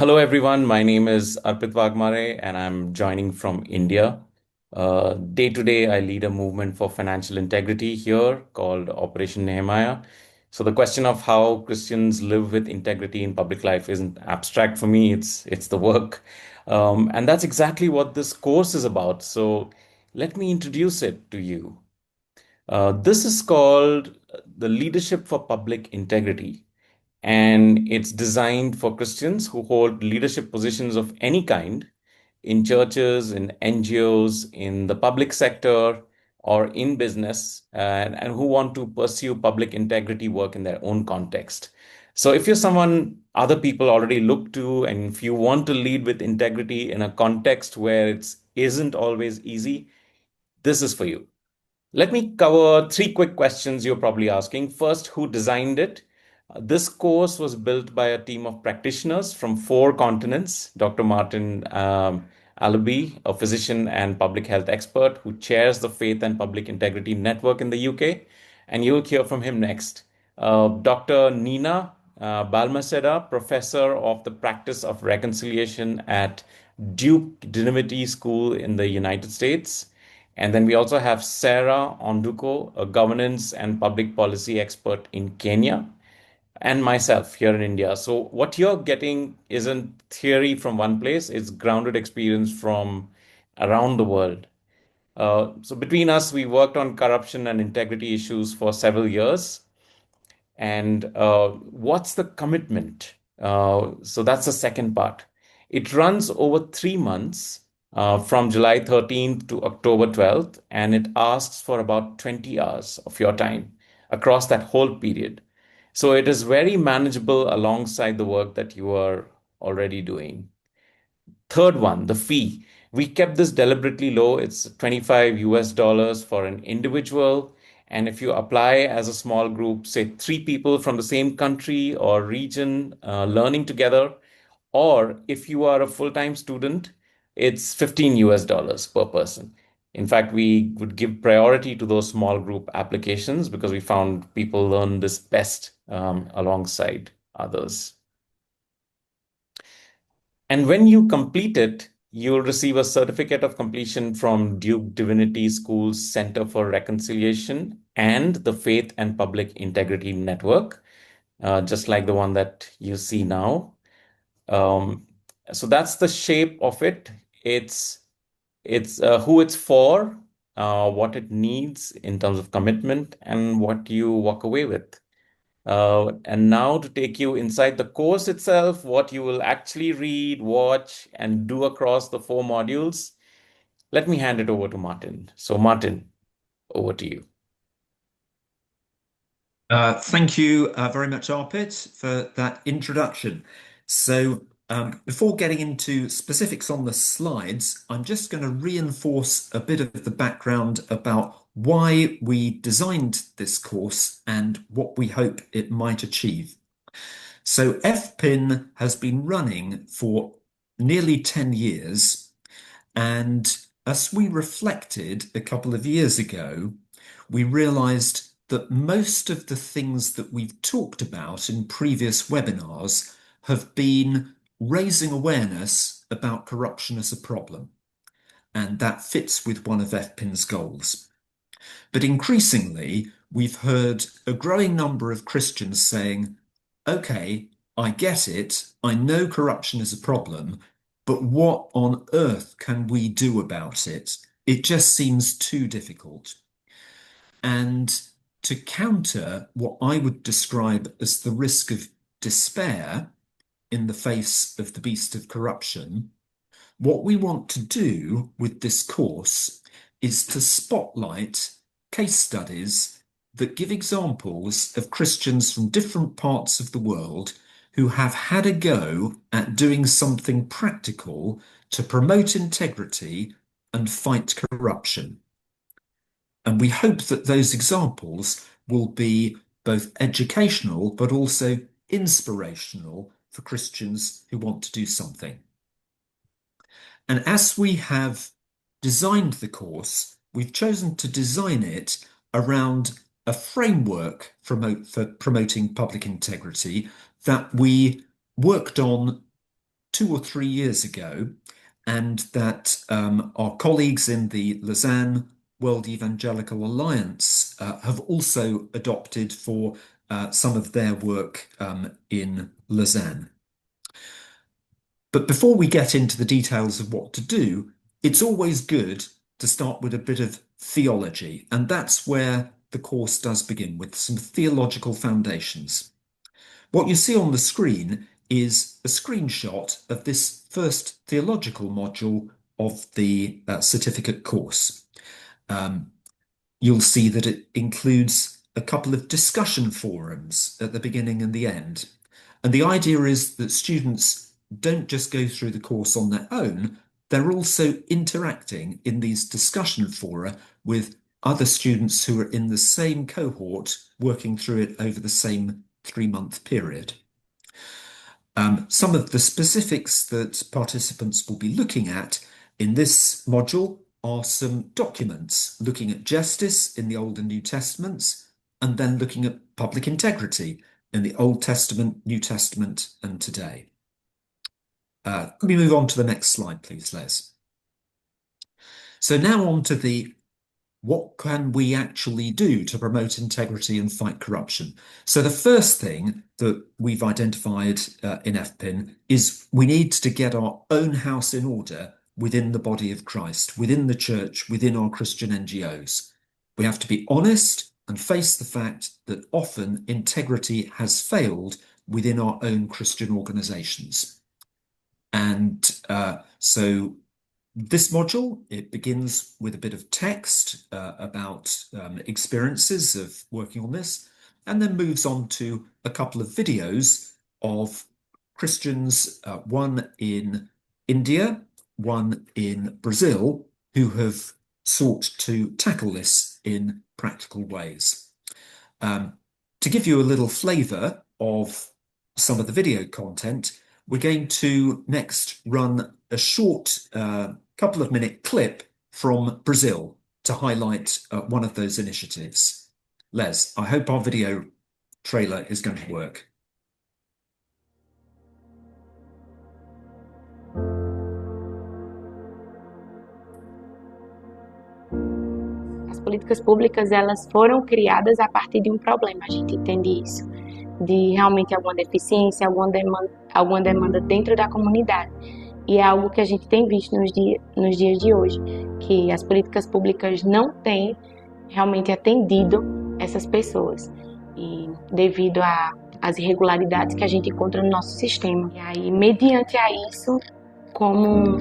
Hello, everyone. My name is Arpit Wagmare, and I'm joining from India. Day to day, I lead a movement for financial integrity here called Operation Nehemiah. So the question of how Christians live with integrity in public life isn't abstract for me. It's the work, and that's exactly what this course is about. So let me introduce it to you. This is called the Leadership for Public Integrity, and it's designed for Christians who hold leadership positions of any kind in churches, in NGOs, in the public sector, or in business, and who want to pursue public integrity work in their own context. So, if you're someone other people already look to, and if you want to lead with integrity in a context where it isn't always easy, this is for you. Let me cover three quick questions you're probably asking. First, who designed it? This course was built by a team of practitioners from four continents. Dr. Martin Allaby, a physician and public health expert who chairs the Faith and Public Integrity Network in the UK. And you'll hear from him next. Dr. Nina Balmaceda, professor of the practice of reconciliation at Duke Divinity School in the United States. And then we also have Sarah Onduko, a governance and public policy expert in Kenya, and myself here in India. So, what you're getting isn't theory from one place, it's grounded experience from around the world. So, between us, we worked on corruption and integrity issues for several years. And what's the commitment? So that's the second part. It runs over 3 months, from July 13th to October 12th, and it asks for about 20 hours of your time across that whole period. So it is very manageable alongside the work that you are already doing. Third one, the fee. We kept this deliberately low. It's 25 US dollars for an individual. And if you apply as a small group, say three people from the same country or region learning together, or if you are a full-time student, it's 15 US dollars per person. In fact, we would give priority to those small group applications because we found people learn this best alongside others. And when you complete it, you'll receive a certificate of completion from Duke Divinity School's Center for Reconciliation and the Faith and Public Integrity Network, just like the one that you see now. Um, so that's the shape of it. It's who it's for, what it needs in terms of commitment, and what you walk away with. And now to take you inside the course itself, what you will actually read, watch, and do across the four modules, let me hand it over to Martin. So, Martin, over to you. Thank you very much, Arpit, for that introduction. Before getting into specifics on the slides, I'm just going to reinforce a bit of the background about why we designed this course and what we hope it might achieve. So FPIN has been running for nearly 10 years, and as we reflected a couple of years ago, we realized that most of the things that we've talked about in previous webinars have been raising awareness about corruption as a problem. And that fits with one of FPIN's goals. But increasingly, we've heard a growing number of Christians saying, okay, I get it. I know corruption is a problem, but what on earth can we do about it? It just seems too difficult. And to counter what I would describe as the risk of despair in the face of the beast of corruption, what we want to do with this course is to spotlight case studies that give examples of Christians from different parts of the world who have had a go at doing something practical to promote integrity and fight corruption. And we hope that those examples will be both educational but also inspirational for Christians who want to do something. And as we have designed the course, we've chosen to design it around a framework for promoting public integrity that we worked on 2 or 3 years ago, and that our colleagues in the Lausanne World Evangelical Alliance have also adopted for some of their work in Lausanne. But before we get into the details of what to do, it's always good to start with a bit of theology, and that's where the course does begin, with some theological foundations. What you see on the screen is a screenshot of this first theological module of the certificate course. You'll see that it includes a couple of discussion forums at the beginning and the end. And the idea is that students don't just go through the course on their own, they're also interacting in these discussion fora with other students who are in the same cohort, working through it over the same 3-month period. Some of the specifics that participants will be looking at in this module are some documents looking at justice in the Old and New Testaments, and then looking at public integrity in the Old Testament, New Testament, and today. Let me move on to the next slide, please, Les. So now on to the what can we actually do to promote integrity and fight corruption? So the first thing that we've identified in FPIN is we need to get our own house in order within the body of Christ, within the church, within our Christian NGOs. We have to be honest and face the fact that often integrity has failed within our own Christian organizations. And so this module, it begins with a bit of text about experiences of working on this, and then moves on to a couple of videos of Christians, one in India, one in Brazil, who have sought to tackle this in practical ways. To give you a little flavour of some of the video content, we're going to next run a short couple of minute clip from Brazil to highlight one of those initiatives. Les, I hope our video trailer is going to work. As políticas públicas, elas foram criadas a partir de um problema, a gente entende isso, de realmente alguma deficiência, alguma demanda dentro da comunidade. E é algo que a gente tem visto nos dias de hoje, que as políticas públicas não têm realmente atendido essas pessoas, e devido às irregularidades que a gente encontra no nosso sistema. E aí, mediante a isso, como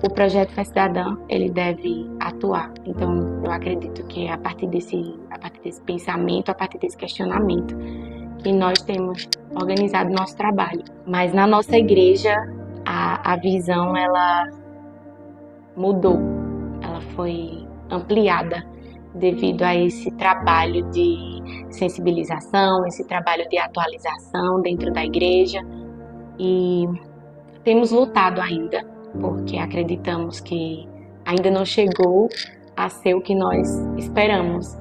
o projeto Fé Cidadã, ele deve atuar. Então, eu acredito que a partir desse pensamento, a partir desse questionamento, que nós temos organizado nosso trabalho. Mas na nossa igreja, a visão, ela mudou, ela foi ampliada devido a esse trabalho de sensibilização, esse trabalho de atualização dentro da igreja, e temos lutado ainda, porque acreditamos que ainda não chegou a ser o que nós esperamos,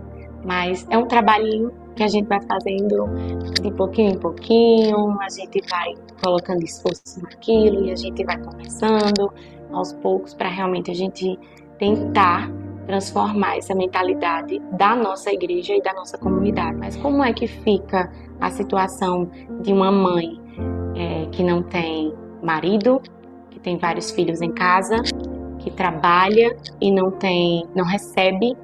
mas é um trabalhinho que a gente vai fazendo de pouquinho em pouquinho, a gente vai colocando esforço naquilo e a gente vai conversando aos poucos para realmente a gente tentar transformar essa mentalidade da nossa igreja e da nossa comunidade. Mas como é que fica a situação de uma mãe que não tem marido, que tem vários filhos em casa, que trabalha e não recebe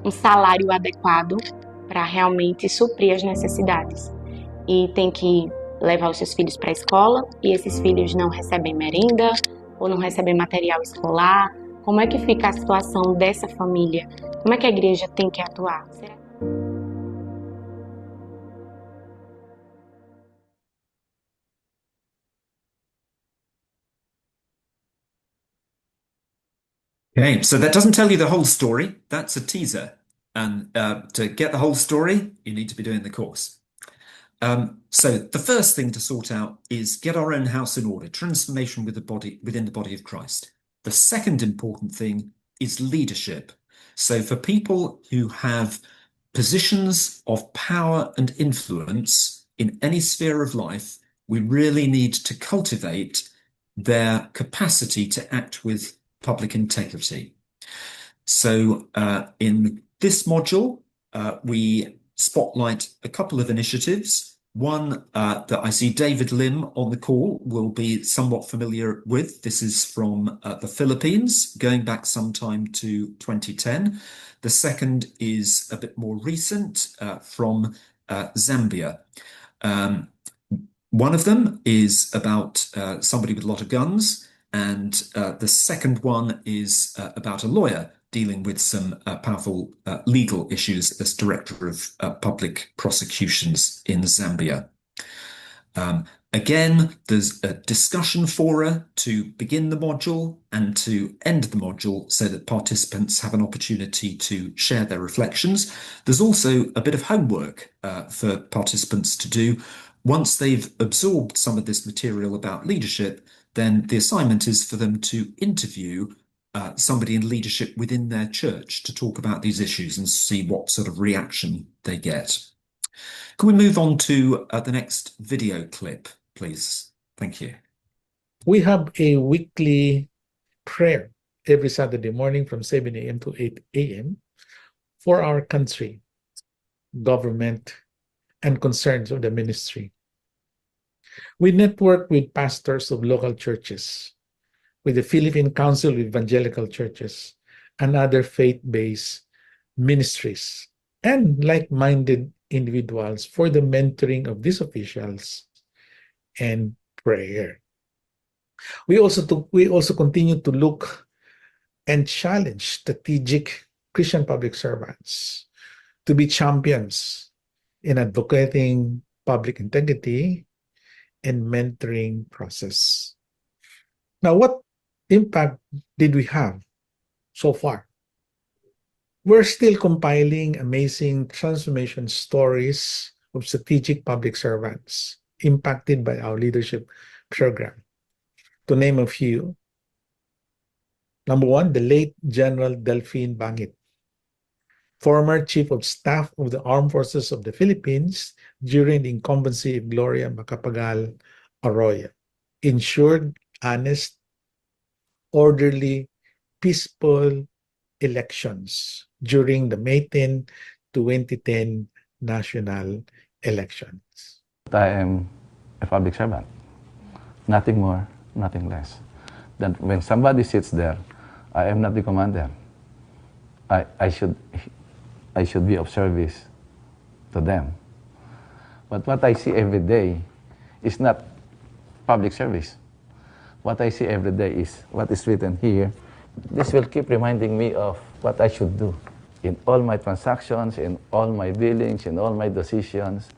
um salário adequado para realmente suprir as necessidades, e tem que levar os seus filhos para a escola e esses filhos não recebem merenda ou não recebem material escolar? Como é que fica a situação dessa família? Como é que a igreja tem que atuar? Okay, so that doesn't tell you the whole story. That's a teaser. And to get the whole story, you need to be doing the course. So the first thing to sort out is get our own house in order, transformation within the body of Christ. The second important thing is leadership. So for people who have positions of power and influence in any sphere of life, we really need to cultivate their capacity to act with public integrity. So in this module, we spotlight a couple of initiatives. One that I see David Lim on the call will be somewhat familiar with. This is from the Philippines, going back sometime to 2010. The second is a bit more recent from Zambia. One of them is about somebody with a lot of guns, and the second one is about a lawyer dealing with some powerful legal issues as Director of Public Prosecutions in Zambia. Again, there's a discussion fora to begin the module and to end the module so that participants have an opportunity to share their reflections. There's also a bit of homework for participants to do. Once they've absorbed some of this material about leadership, then the assignment is for them to interview somebody in leadership within their church to talk about these issues and see what sort of reaction they get. Can we move on to the next video clip, please? Thank you. We have a weekly prayer every Saturday morning from 7 a.m. to 8 a.m. for our country, government, and concerns of the ministry. We network with pastors of local churches, with the Philippine Council of Evangelical Churches, and other faith-based ministries, and like-minded individuals for the mentoring of these officials and prayer. We also continue to look and challenge strategic Christian public servants to be champions in advocating public integrity and mentoring process. Now, what impact did we have so far? We're still compiling amazing transformation stories of strategic public servants impacted by our leadership program. To name a few, number one, the late General Delphine Bangit, former Chief of Staff of the Armed Forces of the Philippines during the incumbency of Gloria Macapagal Arroyo, ensured honest, orderly, peaceful elections during the May 10, 2010 national elections. I am a public servant, nothing more, nothing less. That when somebody sits there, I am not the commander. I should be of service to them. But what I see every day is not public service. What I see every day is what is written here. This will keep reminding me of what I should do in all my transactions, in all my dealings, in all my decisions.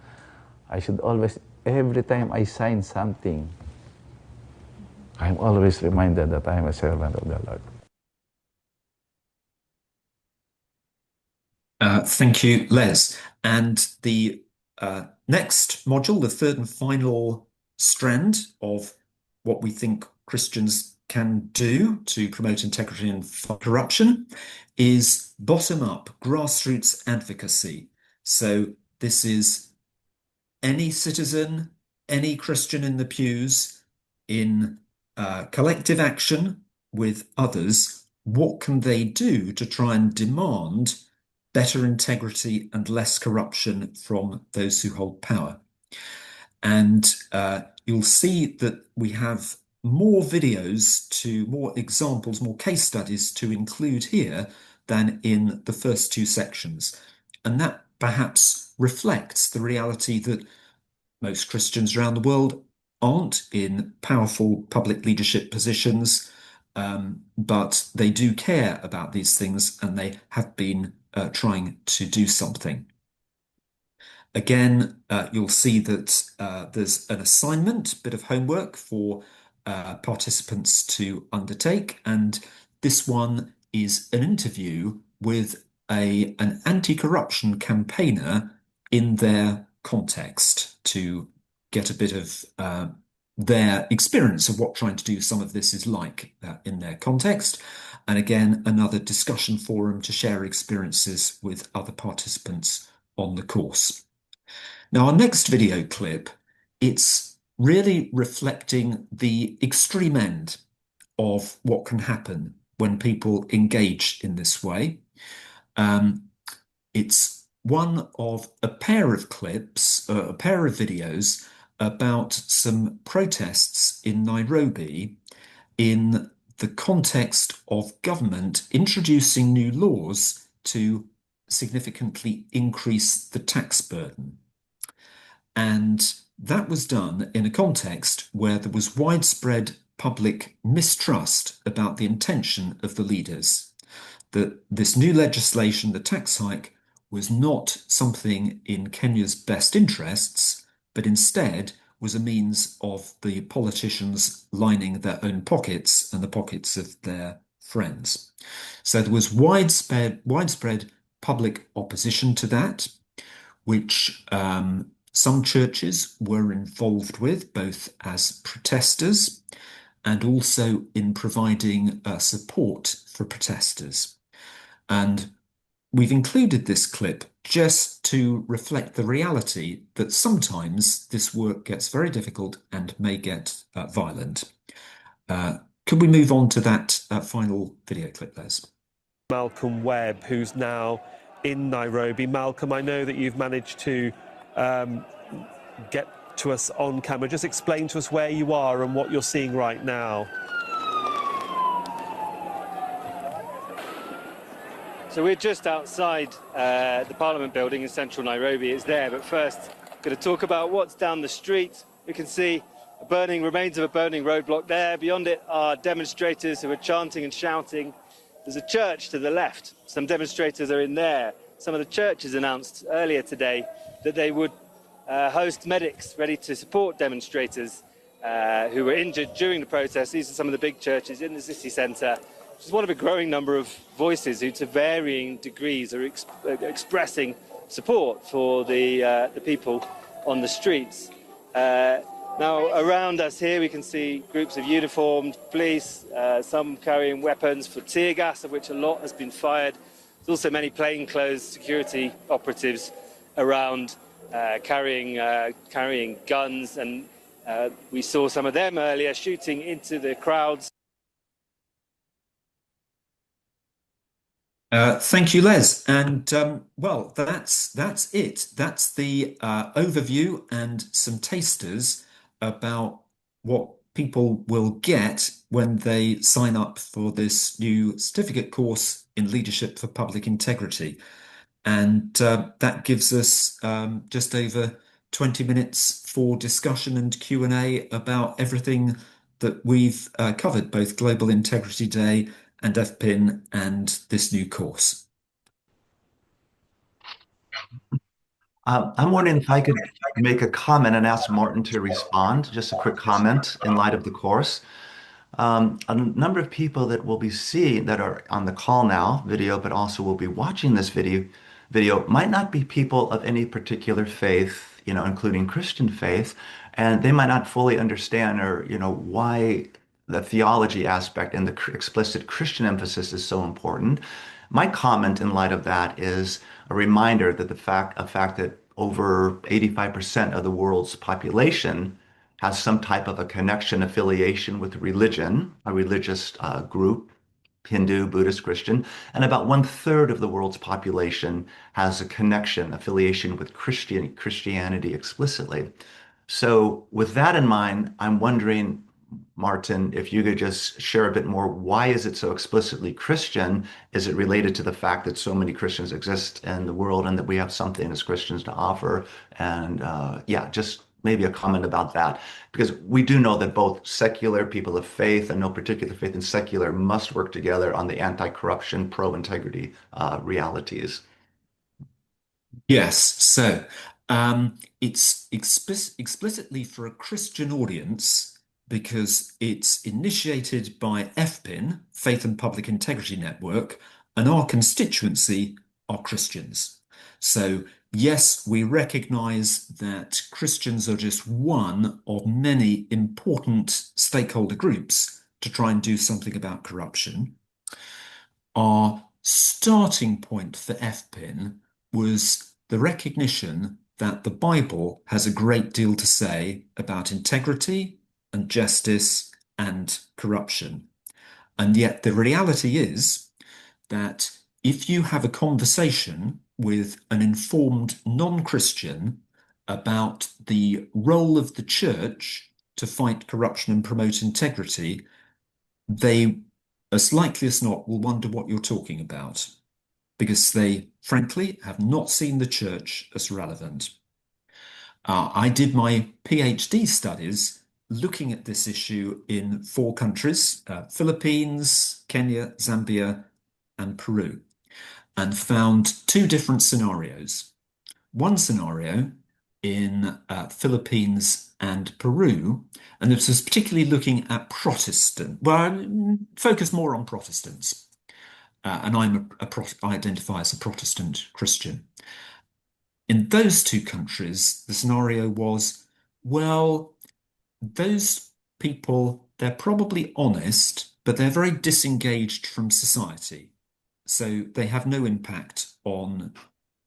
I should always, every time I sign something, I'm always reminded that I am a servant of the Lord. Thank you, Les. And the next module, the third and final strand of what we think Christians can do to promote integrity and fight corruption, is bottom-up grassroots advocacy. So this is any citizen, any Christian in the pews, in collective action with others. What can they do to try and demand better integrity and less corruption from those who hold power? And you'll see that we have more videos more examples, more case studies to include here than in the first two sections. And that perhaps reflects the reality that most Christians around the world aren't in powerful public leadership positions, but they do care about these things and they have been trying to do something. Again, you'll see that there's an assignment, bit of homework for participants to undertake, and this one is an interview with an anti-corruption campaigner in their context to get a bit of their experience of what trying to do some of this is like in their context. And again, another discussion forum to share experiences with other participants on the course. Now, our next video clip, it's really reflecting the extreme end of what can happen when people engage in this way. It's one of a pair of clips, a pair of videos about some protests in Nairobi in the context of government introducing new laws to significantly increase the tax burden. And that was done in a context where there was widespread public mistrust about the intention of the leaders, that this new legislation, the tax hike, was not something in Kenya's best interests, but instead was a means of the politicians lining their own pockets and the pockets of their friends. So there was widespread public opposition to that, which some churches were involved with, both as protesters and also in providing support for protesters. And we've included this clip just to reflect the reality that sometimes this work gets very difficult and may get violent. Could we move on to that final video clip, Les? Malcolm Webb, who's now in Nairobi. Malcolm, I know that you've managed to get to us on camera. Just explain to us where you are and what you're seeing right now. So we're just outside the Parliament building in central Nairobi. It's there, but first, I'm going to talk about what's down the street. We can see remains of a burning roadblock there. Beyond it are demonstrators who are chanting and shouting. There's a church to the left. Some demonstrators are in there. Some of the churches announced earlier today that they would host medics ready to support demonstrators who were injured during the protest. These are some of the big churches in the city centre. Which is one of a growing number of voices who, to varying degrees, are expressing support for the people on the streets. Now, around us here, we can see groups of uniformed police, some carrying weapons for tear gas, of which a lot has been fired. There's also many plainclothes security operatives around carrying guns, and we saw some of them earlier shooting into the crowds. Thank you, Les. And well, that's it. That's the overview and some tasters about what people will get when they sign up for this new certificate course in leadership for public integrity. And that gives us just over 20 minutes for discussion and Q&A about everything that we've covered, both Global Integrity Day and FPIN and this new course. I'm wondering if I could make a comment and ask Martin to respond. Just a quick comment in light of the course. A number of people that will be seeing that are on the call now, video, but also will be watching this video might not be people of any particular faith, including Christian faith, and they might not fully understand or, why the theology aspect and the explicit Christian emphasis is so important. My comment in light of that is a reminder that the fact that over 85% of the world's population has some type of a connection, affiliation with religion, a religious group, Hindu, Buddhist, Christian, and about 1/3 of the world's population has a connection, affiliation with Christianity explicitly. So with that in mind, I'm wondering, Martin, if you could just share a bit more, why is it so explicitly Christian? Is it related to the fact that so many Christians exist in the world and that we have something as Christians to offer? And yeah, just maybe a comment about that, because we do know that both secular people of faith and no particular faith and secular must work together on the anti-corruption, pro-integrity realities. Yes, so it's explicitly for a Christian audience because it's initiated by FPIN, Faith and Public Integrity Network, and our constituency are Christians. So yes, we recognize that Christians are just one of many important stakeholder groups to try and do something about corruption. Our starting point for FPIN was the recognition that the Bible has a great deal to say about integrity and justice and corruption. And yet the reality is that if you have a conversation with an informed non-Christian about the role of the church to fight corruption and promote integrity, they, as likely as not, will wonder what you're talking about, because they, frankly, have not seen the church as relevant. I did my PhD studies looking at this issue in 4 countries, Philippines, Kenya, Zambia, and Peru, and found 2 different scenarios. One scenario in Philippines and Peru, and this was particularly looking at Protestant, well, focused more on Protestants. And I identify as a Protestant Christian. In those 2 countries, the scenario was, well, those people, they're probably honest, but they're very disengaged from society. So they have no impact on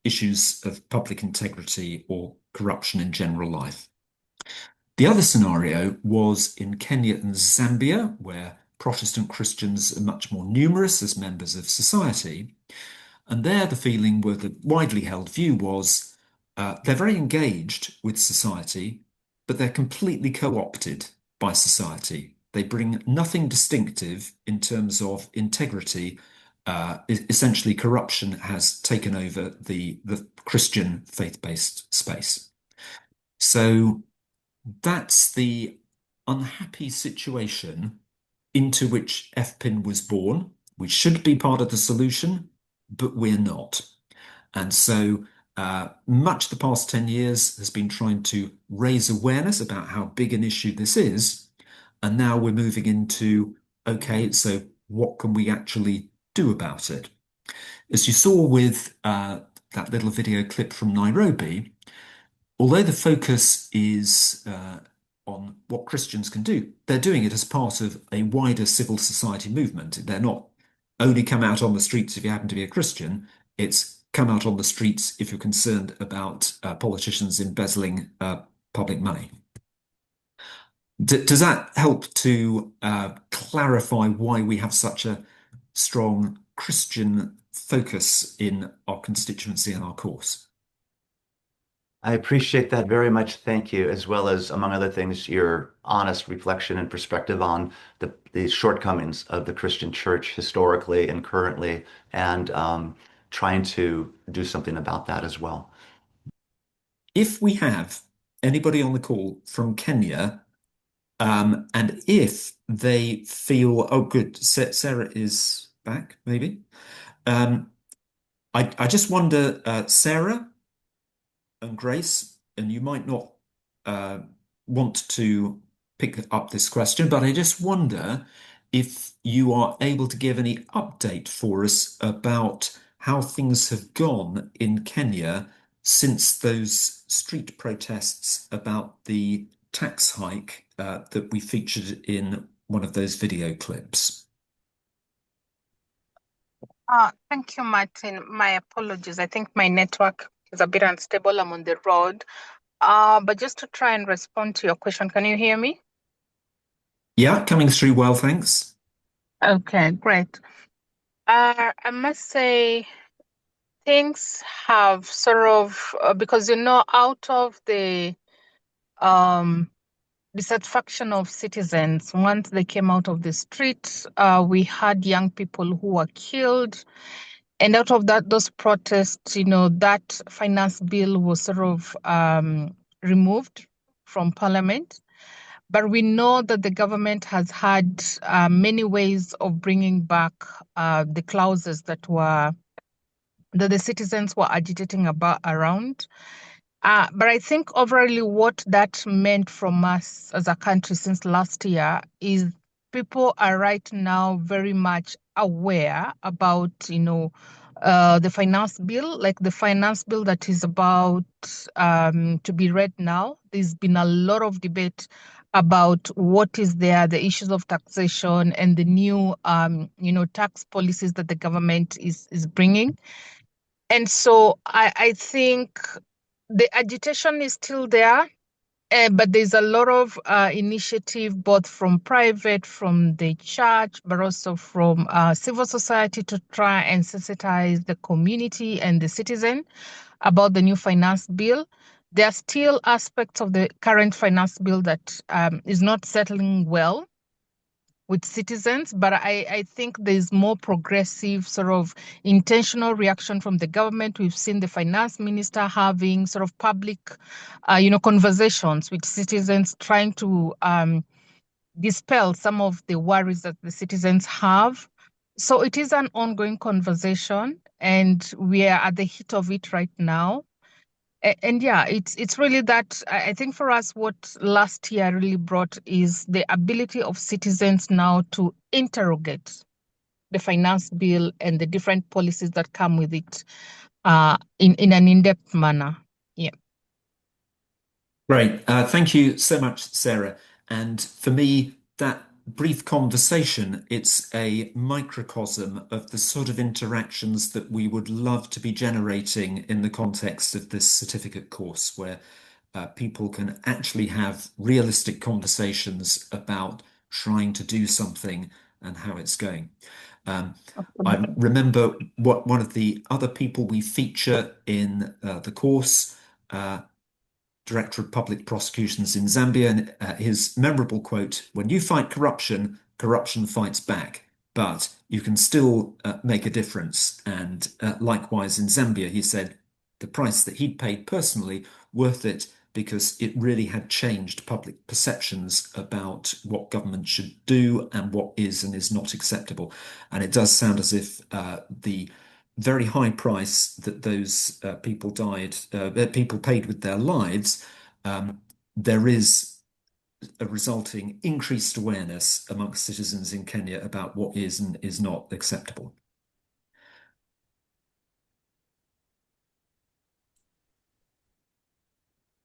issues of public integrity or corruption in general life. The other scenario was in Kenya and Zambia, where Protestant Christians are much more numerous as members of society. And there the feeling, were the widely held view was, they're very engaged with society, but they're completely co-opted by society. They bring nothing distinctive in terms of integrity. Essentially, corruption has taken over the Christian faith-based space. So that's the unhappy situation into which FPIN was born. We should be part of the solution, but we're not. And so much the past 10 years has been trying to raise awareness about how big an issue this is. And now we're moving into, okay, so what can we actually do about it? As you saw with that little video clip from Nairobi, although the focus is on what Christians can do, they're doing it as part of a wider civil society movement. They're not only come out on the streets if you happen to be a Christian, it's come out on the streets if you're concerned about politicians embezzling public money. Does that help to clarify why we have such a strong Christian focus in our constituency and our course? I appreciate that very much. Thank you, as well as, among other things, your honest reflection and perspective on the shortcomings of the Christian church historically and currently, and trying to do something about that as well. If we have anybody on the call from Kenya, and if they feel, oh, good, Sarah is back, maybe. I just wonder, Sarah and Grace, and you might not want to pick up this question, but I just wonder if you are able to give any update for us about how things have gone in Kenya since those street protests about the tax hike that we featured in one of those video clips. Thank you, Martin. My apologies. I think my network is a bit unstable. I'm on the road. But just to try and respond to your question, can you hear me? Yeah, coming through well, thanks. Okay, great. I must say things have sort of, because, out of the dissatisfaction of citizens, once they came out of the streets, we had young people who were killed. And out of those protests, that finance bill was sort of removed from Parliament. But we know that the government has had many ways of bringing back the clauses that the citizens were agitating around. But I think overall what that meant from us as a country since last year is people are right now very much aware about, the finance bill, like the finance bill that is about to be read now. There's been a lot of debate about what is there, the issues of taxation and the new, tax policies that the government is bringing. And so I think the agitation is still there. But there's a lot of initiative, both from private, from the church, but also from civil society to try and sensitize the community and the citizen about the new finance bill. There are still aspects of the current finance bill that is not settling well with citizens, but I think there's more progressive sort of intentional reaction from the government. We've seen the finance minister having sort of public, conversations with citizens, trying to dispel some of the worries that the citizens have. So it is an ongoing conversation, and we are at the heat of it right now. And yeah, it's really that. I think for us, what last year really brought is the ability of citizens now to interrogate the finance bill and the different policies that come with it in an in-depth manner. Yeah. Great. Thank you so much, Sarah. And for me, that brief conversation, it's a microcosm of the sort of interactions that we would love to be generating in the context of this certificate course, where people can actually have realistic conversations about trying to do something and how it's going. I remember one of the other people we feature in the course, Director of Public Prosecutions in Zambia, and his memorable quote, "When you fight corruption, corruption fights back, but you can still make a difference." And likewise in Zambia, he said the price that he'd paid personally, worth it, because it really had changed public perceptions about what government should do and what is and is not acceptable. And it does sound as if the very high price that those people paid with their lives, there is a resulting increased awareness amongst citizens in Kenya about what is and is not acceptable.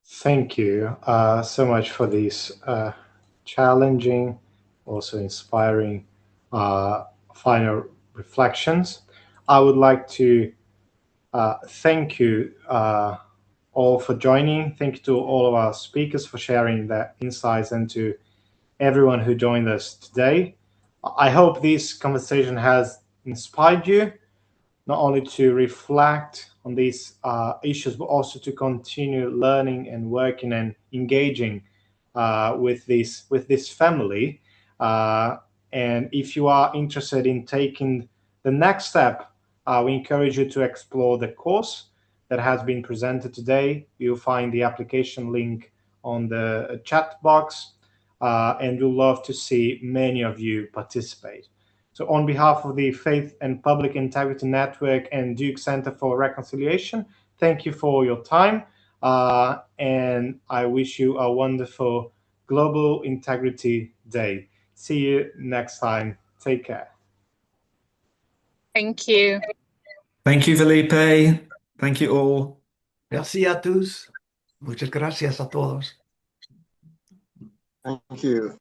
Thank you so much for these challenging, also inspiring final reflections. I would like to thank you all for joining. Thank you to all of our speakers for sharing their insights, and to everyone who joined us today. I hope this conversation has inspired you not only to reflect on these issues, but also to continue learning and working and engaging with this family. And if you are interested in taking the next step, we encourage you to explore the course that has been presented today. You'll find the application link on the chat box, and we'd love to see many of you participate. So on behalf of the Faith and Public Integrity Network and Duke Center for Reconciliation, thank you for your time, and I wish you a wonderful Global Integrity Day. See you next time. Take care. Thank you. Thank you, Felipe. Thank you all. Merci a tous. Muchas gracias a todos. Thank you.